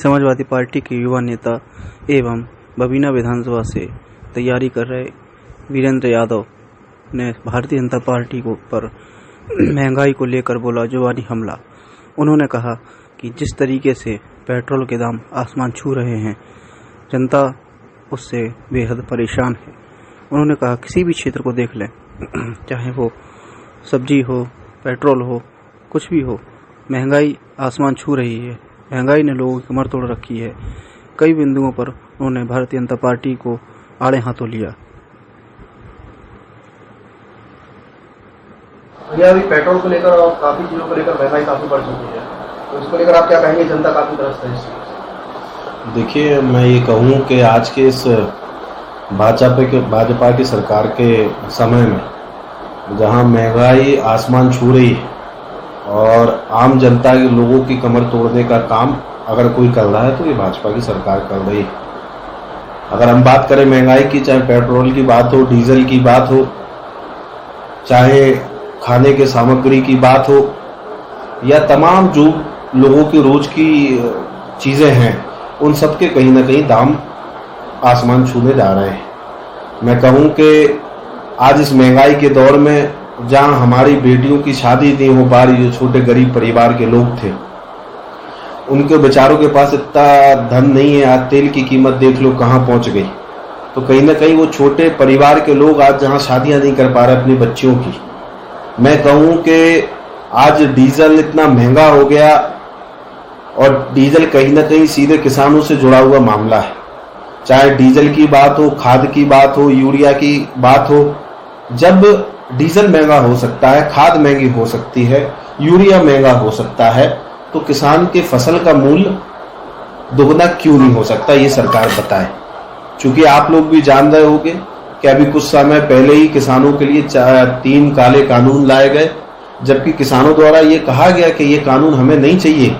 Samajwadi party के युवा नेता एवं बबीना विधानसभा से तैयारी कर रहे वीरेंद्र यादव ने भारतीय जनता पार्टी को पर महंगाई को लेकर बोला जुबानी हमला। उन्होंने कहा कि जिस तरीके से पेट्रोल के दाम आसमान छू रहे हैं, जनता उससे बेहद परेशान है। उन्होंने कहा किसी भी क्षेत्र को देख लें, चाहे वो सब्जी हो, पेट्रोल हो, कुछ भी हो, महंगाई आसमान छू रही है। महंगाई ने लोगों की कमर तोड़ रखी है। कई बिंदुओं पर उन्होंने भारतीय जनता पार्टी को आड़े हाथों लिया। भैया, अभी पेट्रोल को लेकर और काफी चीजों को लेकर महंगाई काफी बढ़ चुकी है, तो इसको लेकर आप क्या कहेंगे? जनता काफी त्रस्त है। देखिए, मैं ये कहूँ कि आज के इस भाजपा की सरकार के समय में जहाँ महंगाई आसमान छू रही है और आम जनता के लोगों की कमर तोड़ने का काम अगर कोई कर रहा है तो ये भाजपा की सरकार कर रही है। अगर हम बात करें महंगाई की, चाहे पेट्रोल की बात हो, डीजल की बात हो, चाहे खाने के सामग्री की बात हो, या तमाम जो लोगों की रोज की चीज़ें हैं, उन सब के कहीं ना कहीं दाम आसमान छूने जा रहे हैं। मैं कहूँ कि आज इस महंगाई के दौर में जहाँ हमारी बेटियों की शादी नहीं हो पा रही, जो छोटे गरीब परिवार के लोग थे, उनके बेचारों के पास इतना धन नहीं है। आज तेल की कीमत देख लो कहाँ पहुँच गई। तो कहीं ना कहीं वो छोटे परिवार के लोग आज जहाँ शादियाँ नहीं कर पा रहे अपनी बच्चियों की। मैं कहूँ कि आज डीजल इतना महंगा हो गया और डीजल कहीं ना कहीं सीधे किसानों से जुड़ा हुआ मामला है। चाहे डीजल की बात हो, खाद की बात हो, यूरिया की बात हो, जब डीजल महंगा हो सकता है, खाद महंगी हो सकती है, यूरिया महंगा हो सकता है, तो किसान के फसल का मूल्य दोगुना क्यों नहीं हो सकता, ये सरकार बताए। चूंकि आप लोग भी जान रहे होंगे कि अभी कुछ समय पहले ही किसानों के लिए 3 काले कानून लाए गए, जबकि किसानों द्वारा ये कहा गया कि ये कानून हमें नहीं चाहिए,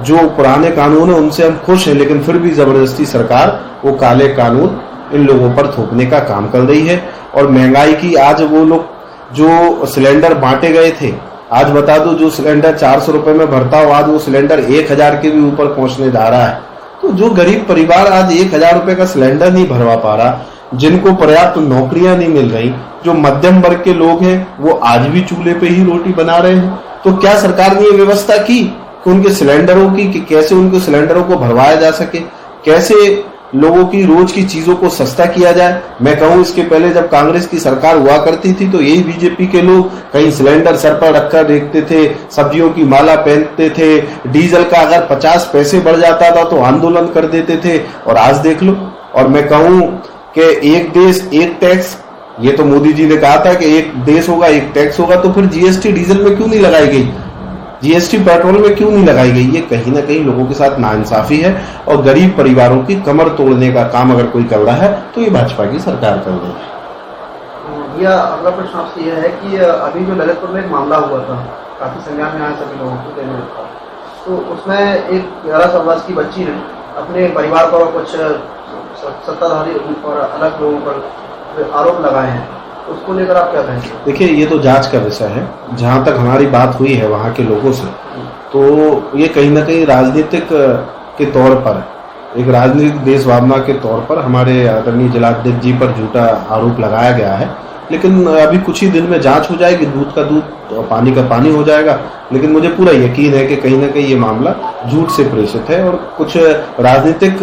जो पुराने कानून है उनसे हम खुश हैं, लेकिन फिर भी जबरदस्ती सरकार वो काले कानून इन लोगों पर थोपने का काम कर रही है। और महंगाई की आज वो लोग जो सिलेंडर बांटे गए थे, आज बता दो, जो सिलेंडर 400 रुपए में भरता हो, आज वो सिलेंडर 1000 के भी ऊपर पहुंचने जा रहा है। तो जो गरीब परिवार आज 1000 रुपए का सिलेंडर नहीं भरवा पा रहा, जिनको पर्याप्त नौकरियां नहीं मिल रही, जो मध्यम वर्ग के लोग हैं वो आज भी चूल्हे पे ही रोटी बना रहे हैं। तो क्या सरकार ने ये व्यवस्था की कि उनके सिलेंडरों की, कि कैसे उनके सिलेंडरों को भरवाया जा सके, कैसे लोगों की रोज की चीजों को सस्ता किया जाए। मैं कहूँ इसके पहले जब कांग्रेस की सरकार हुआ करती थी तो यही बीजेपी के लोग कहीं सिलेंडर सर पर रखकर देखते थे, सब्जियों की माला पहनते थे, डीजल का अगर 50 पैसे बढ़ जाता था तो आंदोलन कर देते थे, और आज देख लो। और मैं कहूँ कि एक देश एक टैक्स, ये तो मोदी जी ने कहा था कि एक देश होगा एक टैक्स होगा, तो फिर जीएसटी डीजल में क्यों नहीं लगाई गई, जीएसटी पेट्रोल में क्यों नहीं लगाई गई? ये कहीं ना कहीं लोगों के साथ नाइंसाफी है और गरीब परिवारों की कमर तोड़ने का काम अगर कोई कर रहा है तो ये भाजपा की सरकार कर रही है। भैया, अगला प्रश्न आपसे यह है कि अभी जो ललितपुर में एक मामला हुआ था, काफी संज्ञान में आया सभी लोगों को देने का, तो उसमें एक 11 वर्ष की बच्ची ने अपने परिवार पर कुछ सत्ताधारी और अलग लोगों पर आरोप लगाए हैं, उसको लेकर आप क्या कहेंगे? देखिए, ये तो जांच का विषय है। जहां तक हमारी बात हुई है वहां के लोगों से, तो ये कहीं ना कहीं राजनीतिक के तौर पर, एक राजनीतिक देश भावना के तौर पर हमारे आदरणीय जिलाध्यक्ष जी पर झूठा आरोप लगाया गया है। लेकिन अभी कुछ ही दिन में जांच हो जाएगी, दूध का दूध, पानी का पानी हो जाएगा। लेकिन मुझे पूरा यकीन है कि कहीं ना कहीं ये मामला झूठ से प्रेषित है और कुछ राजनीतिक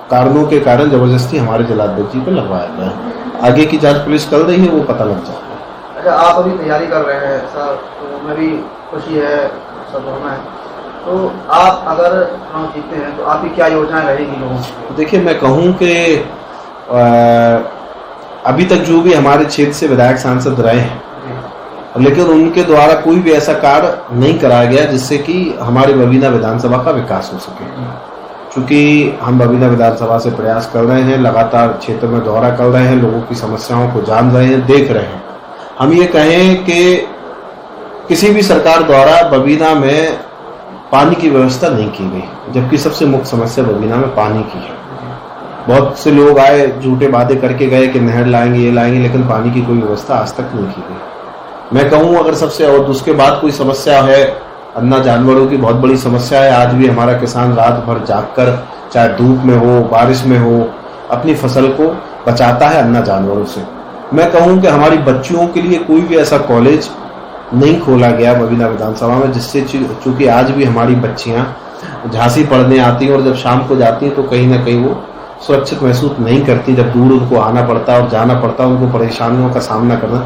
कारणों के कारण जबरदस्ती हमारे जिलाध्यक्ष जी पर लगवाया गया है। आगे की जांच पुलिस कर रही है, वो पता लग जाएगा। अच्छा, आप अभी तैयारी कर रहे हैं सर, तो मैं भी खुशी है, सब होना है, तो आप अगर हम जीतते हैं तो आपकी क्या योजनाएं रहेगी लोगों की? देखिए, मैं कहूँ कि अभी तक जो भी हमारे क्षेत्र से विधायक सांसद रहे हैं, लेकिन उनके द्वारा कोई भी ऐसा कार्य नहीं कराया गया जिससे कि हमारी बबीना विधानसभा का विकास हो सके। चूंकि हम बबीना विधानसभा से प्रयास कर रहे हैं, लगातार क्षेत्र में दौरा कर रहे हैं, लोगों की समस्याओं को जान रहे हैं, देख रहे हैं। हम ये कहें कि किसी भी सरकार द्वारा बबीना में पानी की व्यवस्था नहीं की गई, जबकि सबसे मुख्य समस्या बबीना में पानी की है। बहुत से लोग आए, झूठे वादे करके गए कि नहर लाएंगे, ये लाएंगे, लेकिन पानी की कोई व्यवस्था आज तक नहीं की गई। मैं कहूँ अगर सबसे, और उसके बाद कोई समस्या है अन्ना जानवरों की बहुत बड़ी समस्या है। आज भी हमारा किसान रात भर जागकर, चाहे धूप में हो, बारिश में हो, अपनी फसल को बचाता है अन्ना जानवरों से। मैं कहूं कि हमारी बच्चियों के लिए कोई भी ऐसा कॉलेज नहीं खोला गया बबीना विधानसभा में, जिससे चूंकि आज भी हमारी बच्चियां झांसी पढ़ने आती हैं और जब शाम को जाती हैं तो कहीं ना कहीं वो सुरक्षित महसूस नहीं करती। जब दूर उनको आना पड़ता है और जाना पड़ता है, उनको परेशानियों का सामना करना,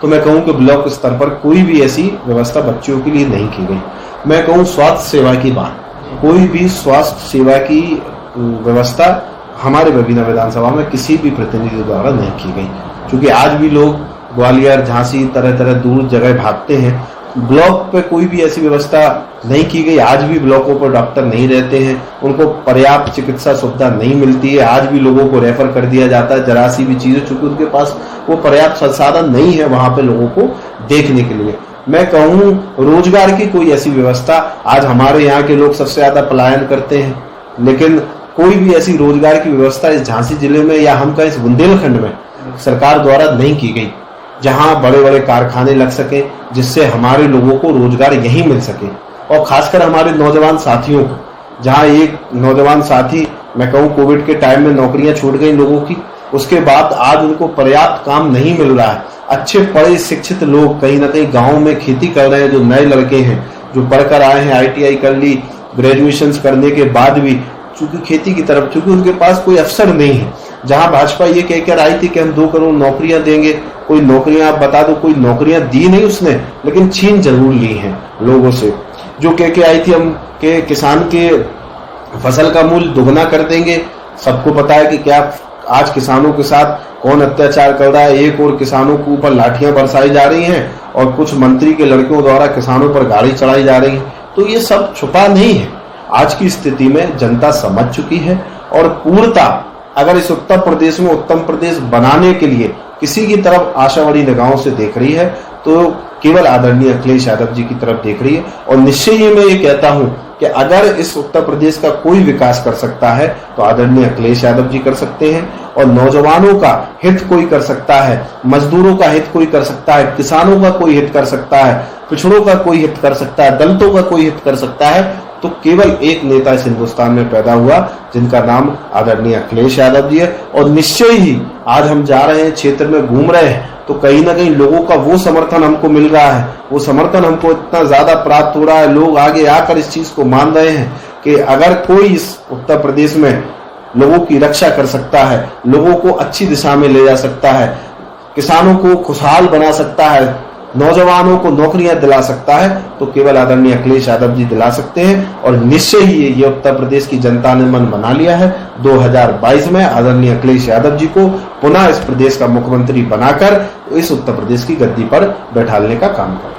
तो मैं कहूं कि ब्लॉक स्तर पर कोई भी ऐसी व्यवस्था बच्चियों के लिए नहीं की गई। मैं कहूं स्वास्थ्य सेवा की बात, कोई भी स्वास्थ्य सेवा की व्यवस्था हमारे बबीना विधानसभा में किसी भी प्रतिनिधि द्वारा नहीं की गई। क्योंकि आज भी लोग ग्वालियर, झांसी, तरह तरह दूर जगह भागते हैं, ब्लॉक पे कोई भी ऐसी व्यवस्था नहीं की गई। आज भी ब्लॉकों पर डॉक्टर नहीं रहते हैं, उनको पर्याप्त चिकित्सा सुविधा नहीं मिलती है। आज भी लोगों को रेफर कर दिया जाता है जरा सी भी चीजें, चूंकि उनके पास वो पर्याप्त संसाधन नहीं है वहां पे लोगों को देखने के लिए। मैं कहूं रोजगार की कोई ऐसी व्यवस्था, आज हमारे यहाँ के लोग सबसे ज्यादा पलायन करते हैं, लेकिन कोई भी ऐसी रोजगार की व्यवस्था इस झांसी जिले में या हम कहें इस बुंदेलखंड में सरकार द्वारा नहीं की गई, जहां बड़े बड़े कारखाने लग सके, जिससे हमारे लोगों को रोजगार यहीं मिल सके। और खासकर हमारे नौजवान साथियों को, जहां एक नौजवान साथी मैं कहूं कोविड के टाइम में नौकरियां छूट गई लोगों की, उसके बाद आज उनको पर्याप्त काम नहीं मिल रहा है। अच्छे पढ़े शिक्षित लोग कहीं ना कहीं गाँव में खेती कर रहे हैं, जो नए लड़के हैं जो पढ़कर आए हैं, ITI कर ली, ग्रेजुएशन करने के बाद भी चूंकि खेती की तरफ, चूंकि उनके पास कोई अवसर नहीं है। जहां भाजपा ये कहकर आई थी कि हम 2 करोड़ नौकरियां देंगे, कोई नौकरियां आप बता दो, कोई नौकरियां दी नहीं उसने, लेकिन छीन जरूर ली हैं लोगों से। जो कह के आई थी हम के किसान के फसल का मूल्य दोगुना कर देंगे, सबको पता है कि क्या आज किसानों के साथ कौन अत्याचार कर रहा है। एक और किसानों के ऊपर लाठियां बरसाई जा रही हैं और कुछ मंत्री के लड़कियों द्वारा किसानों पर गाड़ी चढ़ाई जा रही है। तो ये सब छुपा नहीं है, आज की स्थिति में जनता समझ चुकी है। और पूर्णतः अगर इस उत्तर प्रदेश में उत्तम प्रदेश बनाने के लिए किसी की तरफ आशावादी निगाहों से देख रही है तो केवल आदरणीय अखिलेश यादव जी की तरफ देख रही है। और निश्चय ही मैं ये कहता हूं कि अगर इस उत्तर प्रदेश का कोई विकास कर सकता है तो आदरणीय अखिलेश यादव जी कर सकते हैं। और नौजवानों का हित कोई कर सकता है, मजदूरों का हित कोई कर सकता है, किसानों का कोई हित कर सकता है, पिछड़ों का कोई हित कर सकता है, दलितों का कोई हित कर सकता है, तो केवल एक नेता इस हिंदुस्तान में पैदा हुआ जिनका नाम आदरणीय अखिलेश यादव जी है। और निश्चय ही आज हम जा रहे हैं, क्षेत्र में घूम रहे हैं, तो कहीं ना कहीं लोगों का वो समर्थन हमको मिल रहा है, वो समर्थन हमको इतना ज्यादा प्राप्त हो रहा है, लोग आगे आकर इस चीज को मान रहे हैं कि अगर कोई इस उत्तर प्रदेश में लोगों की रक्षा कर सकता है, लोगों को अच्छी दिशा में ले जा सकता है, किसानों को खुशहाल बना सकता है, नौजवानों को नौकरियां दिला सकता है, तो केवल आदरणीय अखिलेश यादव जी दिला सकते हैं। और निश्चय ही ये उत्तर प्रदेश की जनता ने मन बना लिया है। 2022 में आदरणीय अखिलेश यादव जी को पुनः इस प्रदेश का मुख्यमंत्री बनाकर इस उत्तर प्रदेश की गद्दी पर बैठालने का काम करें।